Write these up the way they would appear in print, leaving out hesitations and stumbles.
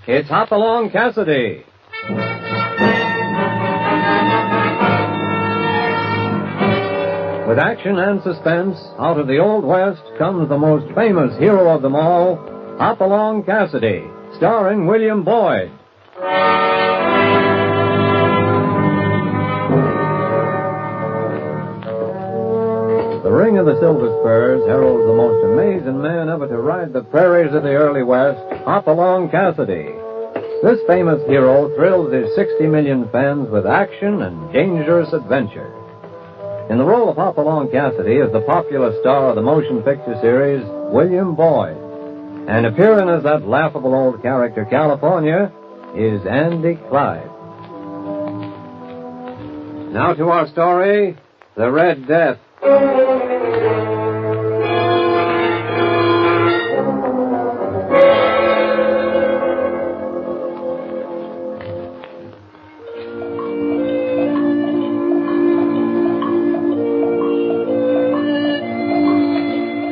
It's Hopalong Cassidy. With action and suspense, out of the Old West comes the most famous hero of them all, Hopalong Cassidy, starring William Boyd. The Ring of the Silver Spurs heralds the most amazing man ever to ride the prairies of the early West, Hopalong Cassidy. This famous hero thrills his 60 million fans with action and dangerous adventure. In the role of Hopalong Cassidy is the popular star of the motion picture series, William Boyd. And appearing as that laughable old character, California, is Andy Clyde. Now to our story, The Red Death.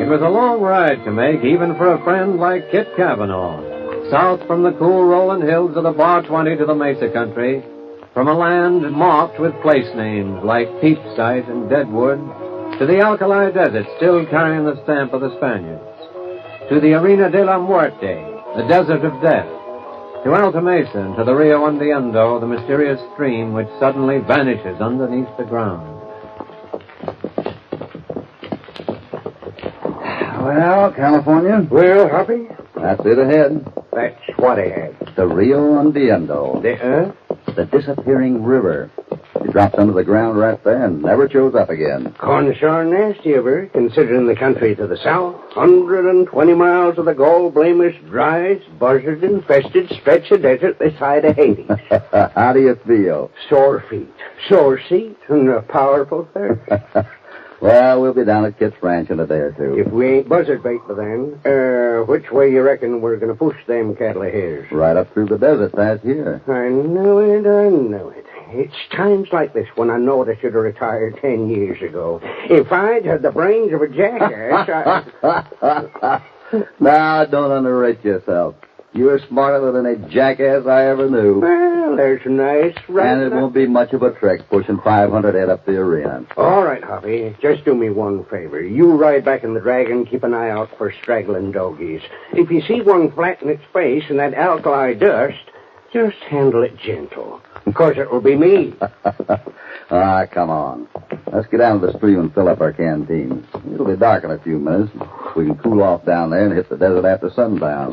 It was a long ride to make, even for a friend like Kit Cavanaugh. South from the cool rolling hills of the Bar 20 to the Mesa country, from a land marked with place names like Peepsite and Deadwood, to the Alkali Desert still carrying the stamp of the Spaniards, to the Arena de la Muerte, the Desert of Death, to Alta Mesa and to the Rio Hundiendo, the mysterious stream which suddenly vanishes underneath the ground. Well, California? Well, Hoppy? That's it ahead. That's what ahead. The Rio Hundiendo. The disappearing river. It drops under the ground right there and never shows up again. Consarn nasty of her, considering the country to the south. 120 miles of the gall-blameless, dry, buzzard-infested stretch of desert this side of Haiti. How do you feel? Sore feet, sore seat, and a powerful thirst. Well, we'll be down at Kit's Ranch in a day or two. If we ain't buzzard bait by then, which way you reckon we're going to push them cattle of hairs? Right up through the desert past here. I knew it. It's times like this when I know that I should have retired 10 years ago. If I'd had the brains of a jackass, Now, don't underrate yourself. You're smarter than any jackass I ever knew. Well, there's a nice... And it won't be much of a trick pushing 500 head up the arena. All right, Hoppy. Just do me one favor. You ride back in the Dragon, keep an eye out for straggling dogies. If you see one flatten its face in that alkali dust, just handle it gentle. Of course, it will be me. Come on. Let's get down to the stream and fill up our canteens. It'll be dark in a few minutes. We can cool off down there and hit the desert after sundown.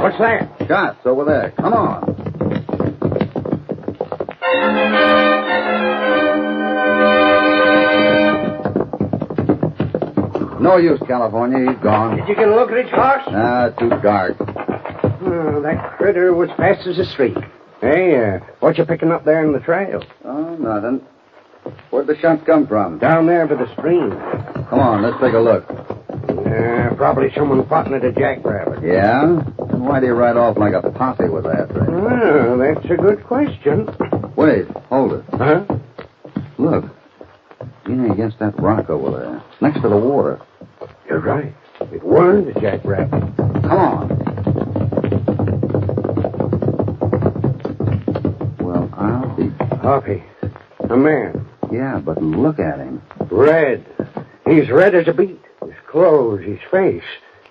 What's that? Shots over there. Come on. No use, California. He's gone. Did you get a look at its horse? Too dark. Oh, that critter was fast as a streak. Hey, what you picking up there in the trail? Oh, nothing. Where'd the shots come from? Down there by the stream. Come on, let's take a look. Probably someone potting at a jackrabbit. Yeah? And why do you ride off like a posse with that thing? Well, that's a good question. Wait, hold it. Huh? Look. Leaning against that rock over there, next to the water. You're right. It was a jackrabbit. Come on. Well, I'll be... Hoppy. A man. Yeah, but look at him. Red. He's red as a beet. His clothes, his face,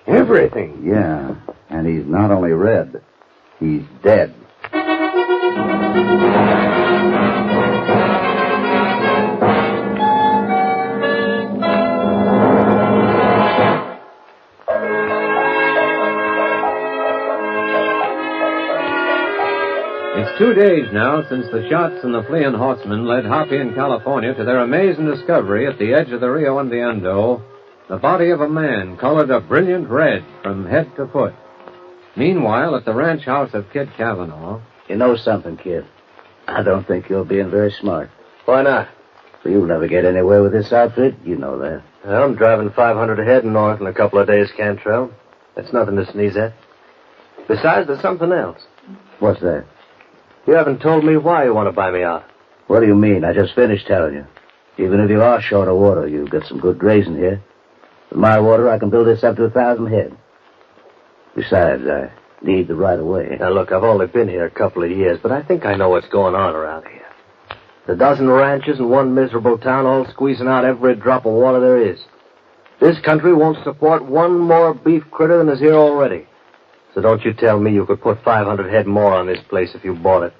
everything. Yeah, and he's not only red, he's dead. It's 2 days now since the shots and the fleeing horsemen led Hoppy and California to their amazing discovery at the edge of the Rio Hundiendo, the body of a man colored a brilliant red from head to foot. Meanwhile, at the ranch house of Kit Cavanaugh... You know something, kid? I don't think you're being very smart. Why not? Well, you'll never get anywhere with this outfit. You know that. Well, I'm driving 500 ahead north in a couple of days, Cantrell. That's nothing to sneeze at. Besides, there's something else. What's that? You haven't told me why you want to buy me out. What do you mean? I just finished telling you. Even if you are short of water, you've got some good grazing here. With my water, I can build this up to 1,000 head. Besides, need the right of way. Now, look, I've only been here a couple of years, but I think I know what's going on around here. A dozen ranches and one miserable town all squeezing out every drop of water there is. This country won't support one more beef critter than is here already. So don't you tell me you could put 500 head more on this place if you bought it.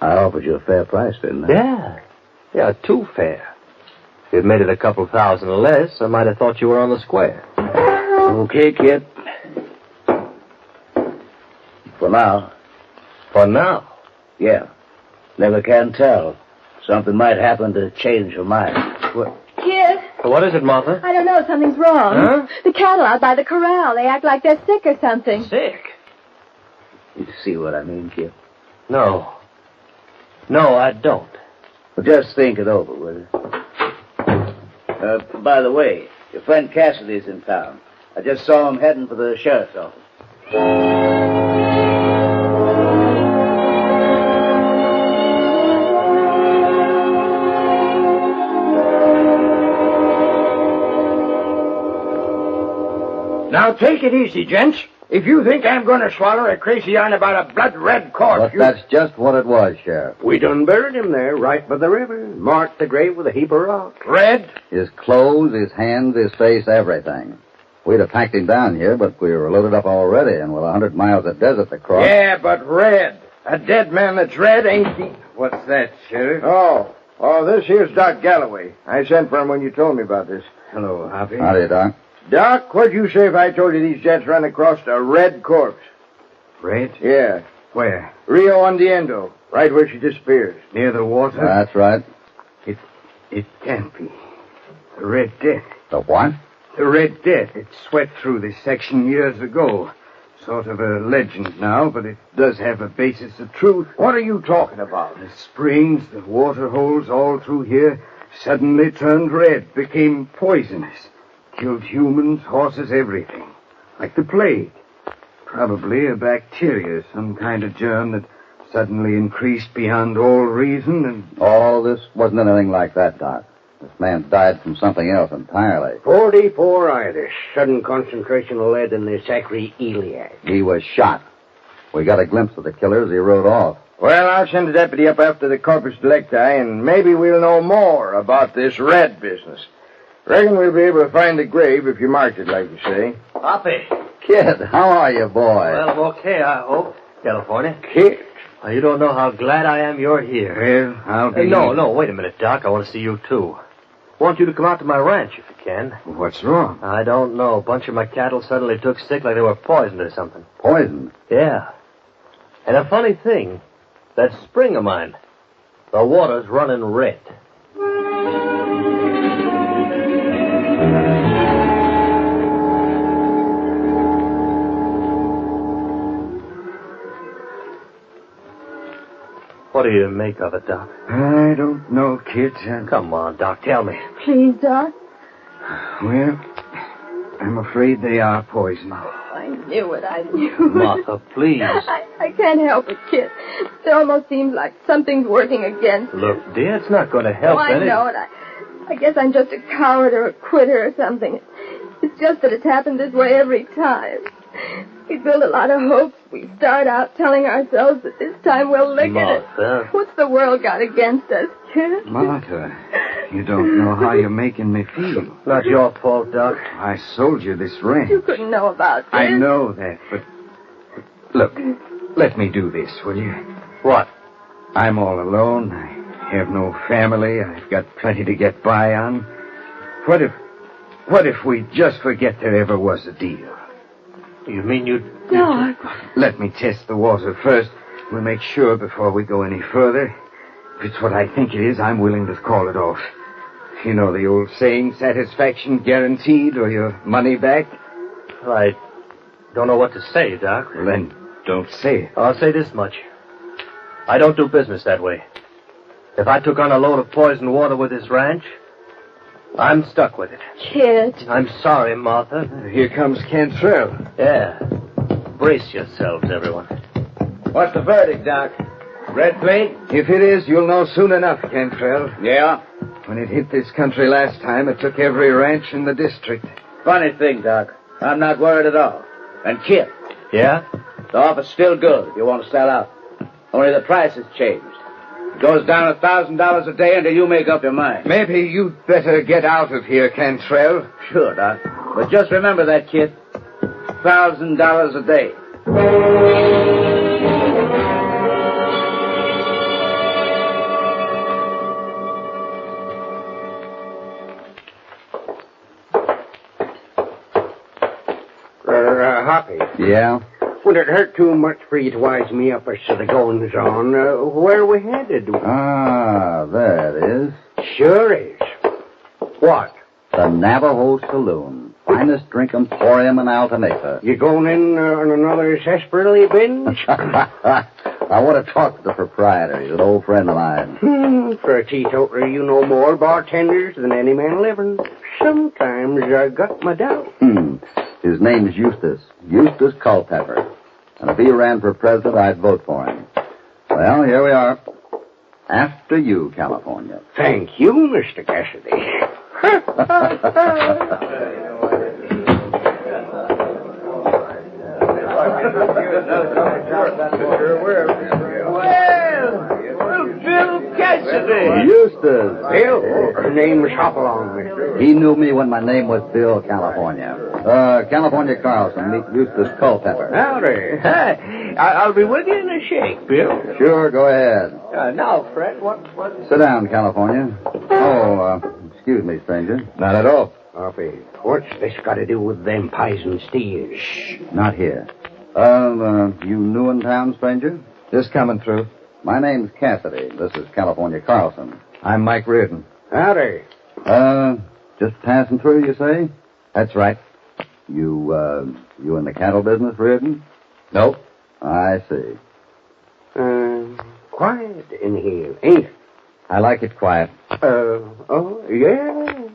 I offered you a fair price, didn't I? Yeah, too fair. If you'd made it a couple thousand less, I might have thought you were on the square. Okay, kid. For now. For now? Yeah. Never can tell. Something might happen to change your mind. Kid, What is it, Martha? I don't know. Something's wrong. Huh? The cattle out by the corral, they act like they're sick or something. Sick? You see what I mean, kid? No. No, I don't. Well, just think it over, will you? By the way, your friend Cassidy's in town. I just saw him heading for the sheriff's office. Now, take it easy, gents. If you think I'm going to swallow a crazy yarn about a blood-red corpse, But that's just what it was, Sheriff. We done buried him there, right by the river. Marked the grave with a heap of rock. Red? His clothes, his hands, his face, everything. We'd have packed him down here, but we were loaded up already, and with 100 miles of desert to cross. Yeah, but red. A dead man that's red ain't he? What's that, Sheriff? Oh, this here's Doc Galloway. I sent for him when you told me about this. Hello, Hoppy. Howdy, Doc. Doc, what'd you say if I told you these gents ran across a red corpse? Red? Yeah. Where? Rio Ondiendo, right where she disappeared. Near the water? That's right. It can't be. The Red Death. The what? The Red Death. It swept through this section years ago. Sort of a legend now, but it does have a basis of truth. What are you talking about? The springs, the water holes all through here suddenly turned red, became poisonous. Killed humans, horses, everything. Like the plague. Probably a bacteria, some kind of germ that suddenly increased beyond all reason and... All this wasn't anything like that, Doc. This man died from something else entirely. 44 Irish. Sudden concentration of lead in the sacroiliac. He was shot. We got a glimpse of the killer as he rode off. Well, I'll send a deputy up after the corpus delicti, and maybe we'll know more about this red business. Reckon we'll be able to find the grave if you marked it, like you say. Hoppy. Kid, how are you, boy? Well, I'm okay, I hope. California. Kid. Now, you don't know how glad I am you're here. Well, I'll be... Hey, no, wait a minute, Doc. I want to see you, too. I want you to come out to my ranch, if you can. What's wrong? I don't know. A bunch of my cattle suddenly took sick like they were poisoned or something. Poison? Yeah. And a funny thing, that spring of mine, the water's running red. What do you make of it, Doc? I don't know, kid. Come on, Doc, tell me. Please, Doc. Well, I'm afraid they are poison. I knew it. I knew. Martha, please. I can't help it, kid. It almost seems like something's working against me. Look, dear, it's not going to help Oh, I any... know it. I guess I'm just a coward or a quitter or something. It's just that it's happened this way every time. We build a lot of hopes. We start out telling ourselves that this time we'll lick Martha. it. What's the world got against us, kid? Martha, you don't know how you're making me feel. Not your fault, Doc. I sold you this ranch. You couldn't know about this. I know that, but... Look, let me do this, will you? What? I'm all alone. I have no family. I've got plenty to get by on. What if we just forget there ever was a deal? You mean you... Doc. Let me test the water first. We'll make sure before we go any further. If it's what I think it is, I'm willing to call it off. You know the old saying, satisfaction guaranteed or your money back? Well, I don't know what to say, Doc. Well, then, don't say it. I'll say this much. I don't do business that way. If I took on a load of poisoned water with this ranch, I'm stuck with it. Kid. I'm sorry, Martha. Here comes Cantrell. Yeah. Brace yourselves, everyone. What's the verdict, Doc? Red plate? If it is, you'll know soon enough, Cantrell. Yeah. When it hit this country last time, it took every ranch in the district. Funny thing, Doc. I'm not worried at all. And Kid, Yeah? The offer's still good if you want to sell out. Only the price has changed. It goes down $1,000 a day until you make up your mind. Maybe you'd better get out of here, Cantrell. Sure, Doc. But just remember that, kid. $1,000 a day. Hoppy. Yeah? Would it hurt too much for you to wise me up as to the goings on? Where are we headed? Ah, there it is. Sure is. What? The Navajo Saloon. Finest drink emporium in Alta Mesa. You going in on another sarsaparilla binge? I want to talk to the proprietor. He's an old friend of mine. For a teetotaler, you know more bartenders than any man living. Sometimes I got my doubts. His name's Eustace. Eustace Culpepper. And if he ran for president, I'd vote for him. Well, here we are. After you, California. Thank you, Mr. Cassidy. Well, Bill Cassidy. Eustace. Bill, her name's Hopalong, mister. He knew me when my name was Bill California. California Carlson, meet Eustace Culpepper. Howdy. Hi. I'll be with you in a shake, Bill. Sure, go ahead. Now, Fred, what? Sit down, California. Oh, excuse me, stranger. Not at all. Hoppy, what's this got to do with them pies and steers? Shh, not here. You new in town, stranger? Just coming through. My name's Cassidy. This is California Carlson. I'm Mike Reardon. Howdy. Just passing through, you say? That's right. You in the cattle business, Reardon? Nope. I see. Quiet in here, ain't it? I like it quiet. Oh, yeah.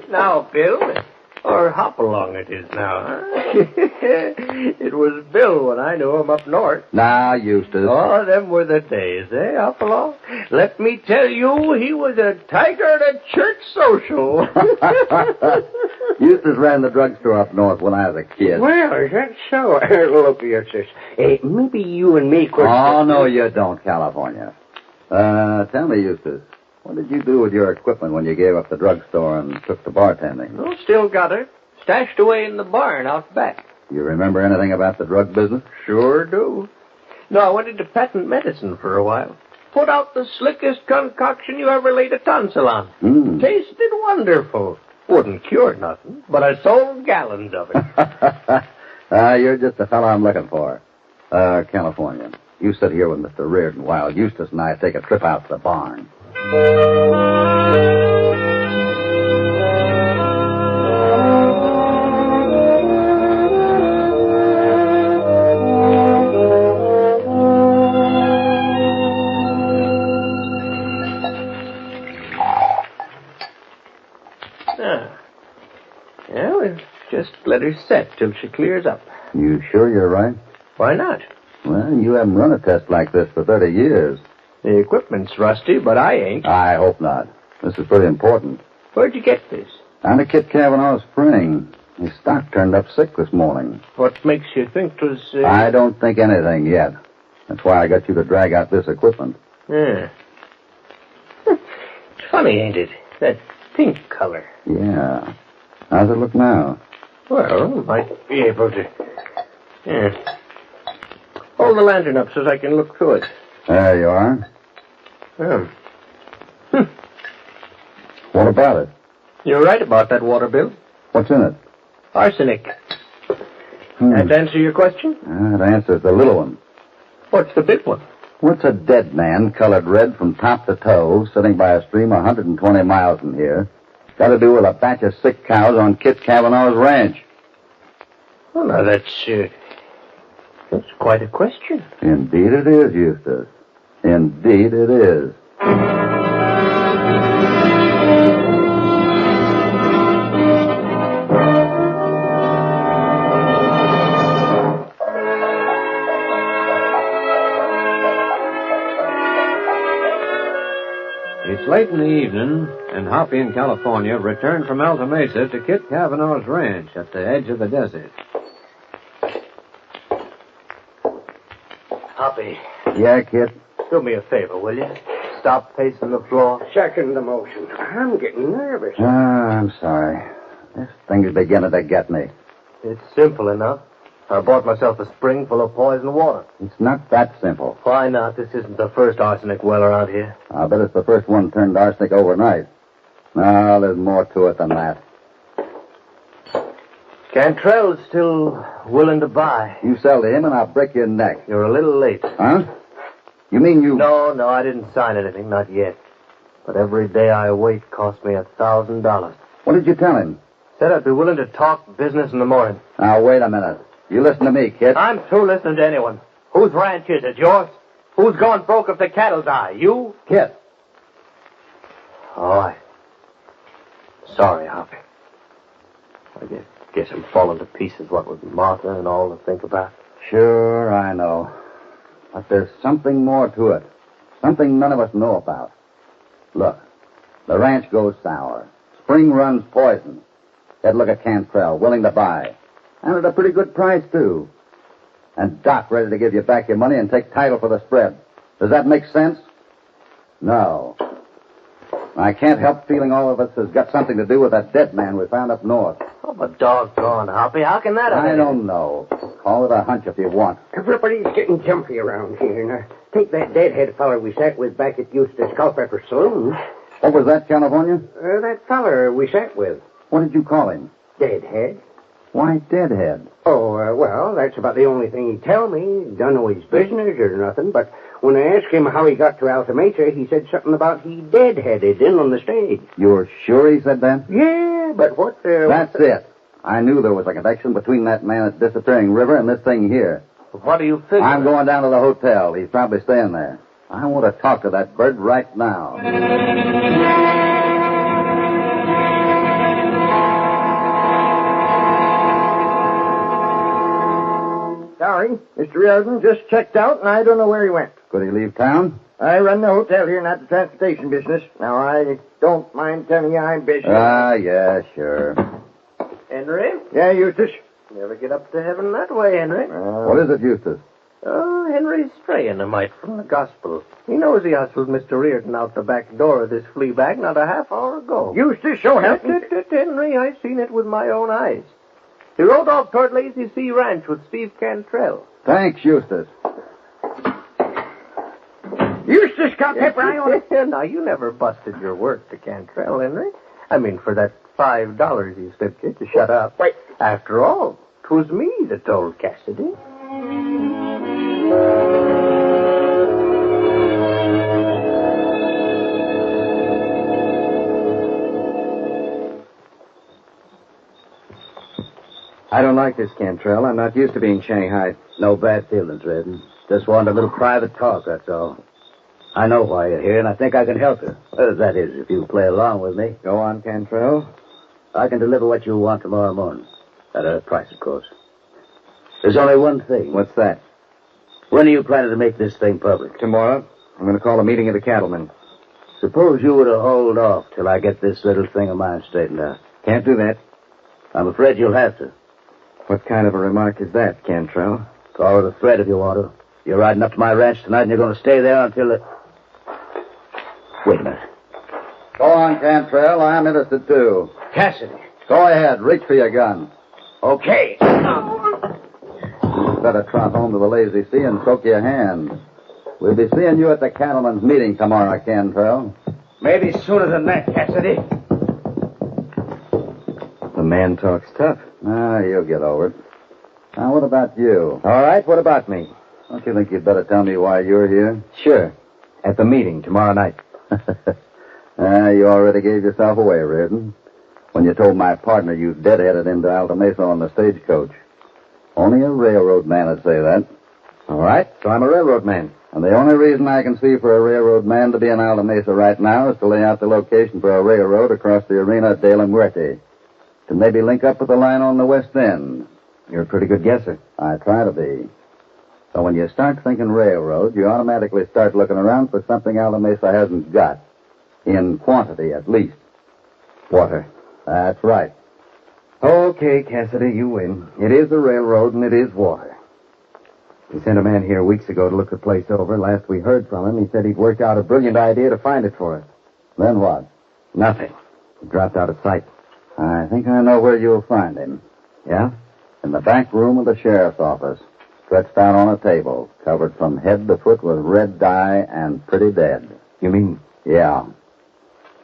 Now, Bill, or Hopalong it is now, huh? It was Bill when I knew him up north. Now, Eustace. Oh, them were the days, eh, Hopalong? Let me tell you, he was a tiger at a church social. Eustace ran the drugstore up north when I was a kid. Well, is that so? Look here, sis. Maybe you and me could... Oh, no, you don't, California. Tell me, Eustace, what did you do with your equipment when you gave up the drugstore and took to bartending? Well, still got it. Stashed away in the barn out back. You remember anything about the drug business? Sure do. No, I went into patent medicine for a while. Put out the slickest concoction you ever laid a tonsil on. Tasted wonderful. Wouldn't cure nothing, but I sold gallons of it. You're just the fellow I'm looking for. California, you sit here with Mr. Reardon while Eustace and I take a trip out to the barn. Yeah, we'll just let her set till she clears up. You sure you're right? Why not? Well, you haven't run a test like this for 30 years. The equipment's rusty, but I ain't. I hope not. This is pretty important. Where'd you get this? Down to Kit Kavanaugh's spring. His stock turned up sick this morning. What makes you think 'twas... I don't think anything yet. That's why I got you to drag out this equipment. Yeah. It's funny, ain't it? That pink color. Yeah. How's it look now? Well, might be able to... Yeah. Hold the lantern up so I can look through it. There you are. What about it? You're right about that water, Bill. What's in it? Arsenic. That answer your question? That answers the little one. What's the big one? What's a dead man colored red from top to toe sitting by a stream 120 miles from here got to do with a batch of sick cows on Kit Kavanaugh's ranch? Well, now, that's quite a question. Indeed it is, Eustace. Indeed it is. It's late in the evening, and Hoppy and California returned from Alta Mesa to Kit Kavanaugh's ranch at the edge of the desert. Hoppy, Yeah, kid? do me a favor, will you? Stop pacing the floor. Second the motion. I'm getting nervous. I'm sorry. This thing is beginning to get me. It's simple enough. I bought myself a spring full of poison water. It's not that simple. Why not? This isn't the first arsenic well around here. I'll bet it's the first one turned arsenic overnight. No, there's more to it than that. Cantrell's still willing to buy. You sell to him and I'll break your neck. You're a little late. Huh? You mean you... No, I didn't sign anything, not yet. But every day I wait costs me $1,000. What did you tell him? Said I'd be willing to talk business in the morning. Now, wait a minute. You listen to me, kid. I'm through listening to anyone. Whose ranch is it? Yours? Who's gone broke if the cattle die? You? Kid. All right. Sorry, Hoppy. I guess I'm falling to pieces, what with Martha and all to think about. Sure, I know. But there's something more to it. Something none of us know about. Look, the ranch goes sour. Spring runs poison. Head look at Cantrell, willing to buy. And at a pretty good price, too. And Doc ready to give you back your money and take title for the spread. Does that make sense? No. I can't help feeling all of us has got something to do with that dead man we found up north. Oh, but doggone, Hoppy, how can that have I been? don't know. Call it a hunch if you want. Everybody's getting jumpy around here. Now, take that deadhead feller we sat with back at Eustace Culpepper Saloon. What was that, California? That feller we sat with. What did you call him? Deadhead. Why, Deadhead? Oh, well, that's about the only thing he'd tell me. Don't know his business or nothing, but when I asked him how he got to Alta Mesa, he said something about he deadheaded in on the stage. You're sure he said that? Yeah, but what... That's it. I knew there was a connection between that man at Disappearing River and this thing here. What do you think? I'm going down to the hotel. He's probably staying there. I want to talk to that bird right now. Sorry, Mr. Riordan just checked out, and I don't know where he went. Could he leave town? I run the hotel here, not the transportation business. Now, I don't mind telling you I'm busy. Yeah, sure. Henry? Yeah, Eustace? Never get up to heaven that way, Henry. What is it, Eustace? Oh, Henry's straying a mite from the gospel. He knows he hustled Mr. Riordan out the back door of this flea bag not a half hour ago. Eustace, so help me. Henry, I seen it with my own eyes. He rode off toward Lazy Sea Ranch with Steve Cantrell. Thanks, Eustace. Eustace Culpepper, I own it. Now, you never busted your work to Cantrell, Henry. I mean, for that $5 you slipkid to shut up. Wait. After all, 'twas me that told Cassidy. I don't like this, Cantrell. I'm not used to being shanghaied. No bad feelings, Redden. Just wanted a little private talk, that's all. I know why you're here, and I think I can help you. That is, if you play along with me. Go on, Cantrell. I can deliver what you want tomorrow morning. At a price, of course. There's only one thing. What's that? When are you planning to make this thing public? Tomorrow, I'm going to call a meeting of the cattlemen. Suppose you were to hold off till I get this little thing of mine straightened out. Can't do that. I'm afraid you'll have to. What kind of a remark is that, Cantrell? Call it a threat if you want to. You're riding up to my ranch tonight, and you're going to stay there until it... Wait a minute. Go on, Cantrell. I'm interested, too. Cassidy. Go ahead. Reach for your gun. Okay. You better trot home to the Lazy Sea and soak your hands. We'll be seeing you at the cattlemen's meeting tomorrow, Cantrell. Maybe sooner than that, Cassidy. The man talks tough. You'll get over it. Now, what about you? All right, what about me? Don't you think you'd better tell me why you're here? Sure. At the meeting tomorrow night. You already gave yourself away, Riordan. When you told my partner you deadheaded into Alta Mesa on the stagecoach. Only a railroad man would say that. All right, so I'm a railroad man. And the only reason I can see for a railroad man to be in Alta Mesa right now is to lay out the location for a railroad across the Arena de la Muerte. To maybe link up with the line on the west end. You're a pretty good guesser. I try to be. So when you start thinking railroad, you automatically start looking around for something Alta Mesa hasn't got. In quantity, at least. Water. That's right. Okay, Cassidy, you win. It is a railroad and it is water. He sent a man here weeks ago to look the place over. Last we heard from him, he said he'd worked out a brilliant idea to find it for us. Then what? Nothing. He dropped out of sight. I think I know where you'll find him. Yeah? In the back room of the sheriff's office, stretched out on a table, covered from head to foot with red dye and pretty dead. You mean? Yeah.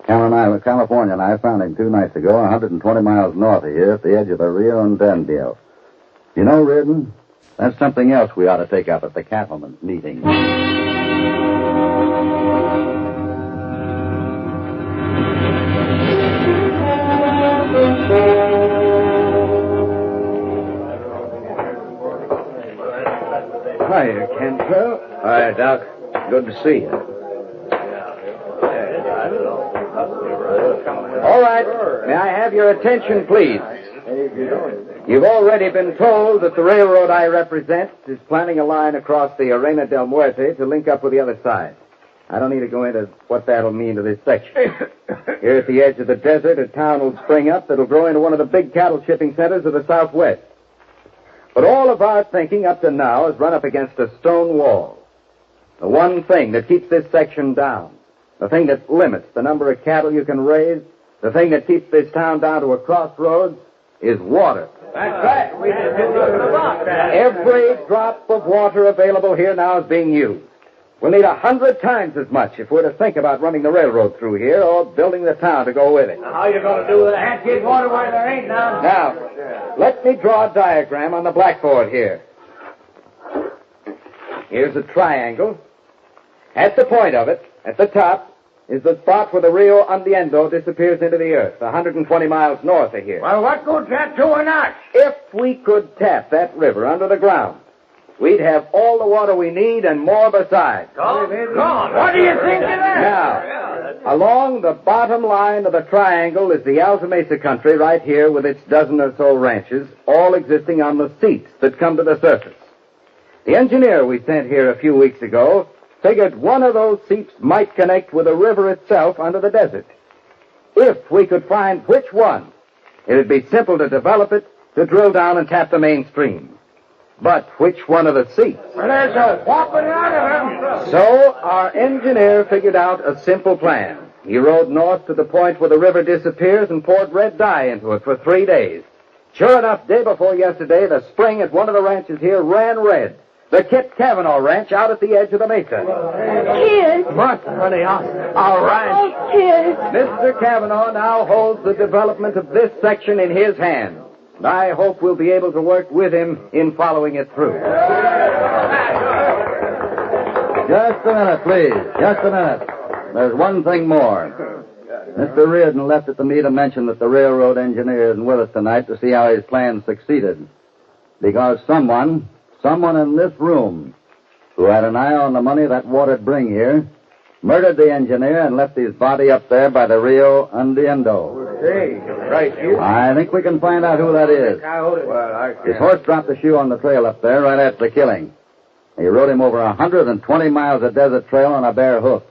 California and I found him 2 nights ago, 120 miles north of here at the edge of the Rio Indendio. You know, Reardon, that's something else we ought to take up at the cattlemen's meeting. Hiya, Cantrell. Hi, Doc. Good to see you. All right. May I have your attention, please? You've already been told that the railroad I represent is planning a line across the Arena del Muerte to link up with the other side. I don't need to go into what that'll mean to this section. Here at the edge of the desert, a town will spring up that'll grow into one of the big cattle shipping centers of the Southwest. But all of our thinking up to now has run up against a stone wall. The one thing that keeps this section down, the thing that limits the number of cattle you can raise, the thing that keeps this town down to a crossroads, is water. That's right. Every drop of water available here now is being used. We'll need 100 times as much if we're to think about running the railroad through here or building the town to go with it. How you going to do that? Get water where there ain't none. Now, let me draw a diagram on the blackboard here. Here's a triangle. At the point of it, at the top, is the spot where the Rio Indendio disappears into the earth, 120 miles north of here. Well, what good's that doing us? If we could tap that river under the ground, we'd have all the water we need and more besides. Gone. What do you think of that? Now, along the bottom line of the triangle is the Alta Mesa country right here with its dozen or so ranches, all existing on the seeps that come to the surface. The engineer we sent here a few weeks ago figured one of those seeps might connect with the river itself under the desert. If we could find which one, it'd be simple to develop it, to drill down and tap the main stream. But which one of the seeps? Well, there's a whopping lot of them. So our engineer figured out a simple plan. He rode north to the point where the river disappears and poured red dye into it for 3 days. Sure enough, day before yesterday, the spring at one of the ranches here ran red. The Kit Cavanaugh Ranch out at the edge of the mesa. Kid. What, honey? Our ranch. Oh, Kid. Mr. Cavanaugh now holds the development of this section in his hands. And I hope we'll be able to work with him in following it through. Just a minute, please. Just a minute. There's one thing more. Mr. Reardon left at the meet a mention that the railroad engineer isn't with us tonight to see how his plan succeeded. Because someone in this room who had an eye on the money that water'd bring here murdered the engineer and left his body up there by the Rio Indendio. Hey, right here. I think we can find out who that is. His horse dropped the shoe on the trail up there right after the killing. He rode him over 120 miles of desert trail on a bare hoof.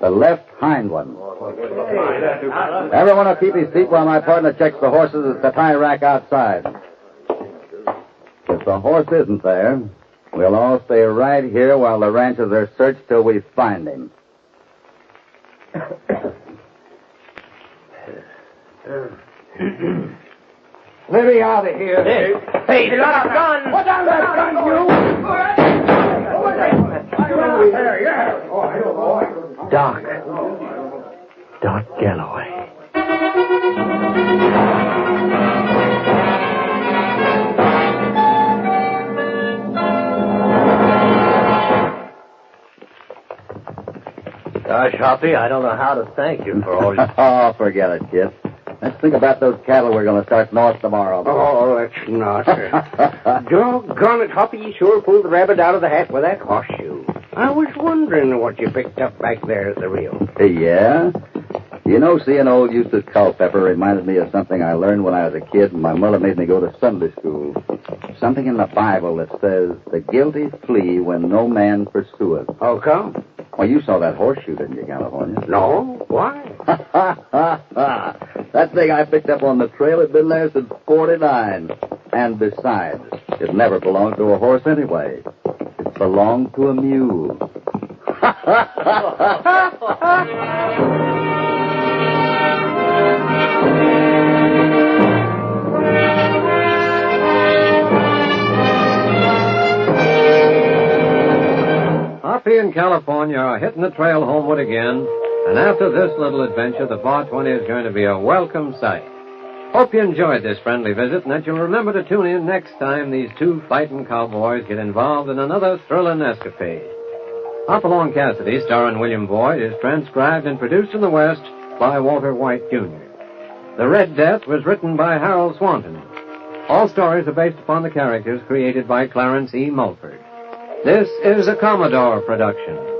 The left hind one. Everyone will keep his seat while my partner checks the horses at the tie rack outside. If the horse isn't there, we'll all stay right here while the ranches are searched till we find him. Let me out of here. Hey, you got a gun! Put down that gun, you! Doc. Doc Galloway. Gosh, Hoppy, I don't know how to thank you for all you... Oh, forget it, kid. Let's think about those cattle we're going to start north tomorrow. Oh, that's not. Doggone it, Hoppy, you sure pulled the rabbit out of the hat with that horseshoe. I was wondering what you picked up back there at the Rio. Yeah? You know, seeing old Eustace Culpepper reminded me of something I learned when I was a kid and my mother made me go to Sunday school. Something in the Bible that says, the guilty flee when no man pursueth. How come? Well, you saw that horseshoe, didn't you, California? No. Why? That thing I picked up on the trail had been there since 49. And besides, it never belonged to a horse anyway. belonged to a mule. Hoppy and California are hitting the trail homeward again, and after this little adventure, the Bar 20 is going to be a welcome sight. Hope you enjoyed this friendly visit, and that you'll remember to tune in next time these two fighting cowboys get involved in another thrilling escapade. Hopalong Cassidy, starring William Boyd, is transcribed and produced in the West by Walter White, Jr. The Red Death was written by Harold Swanton. All stories are based upon the characters created by Clarence E. Mulford. This is a Commodore production.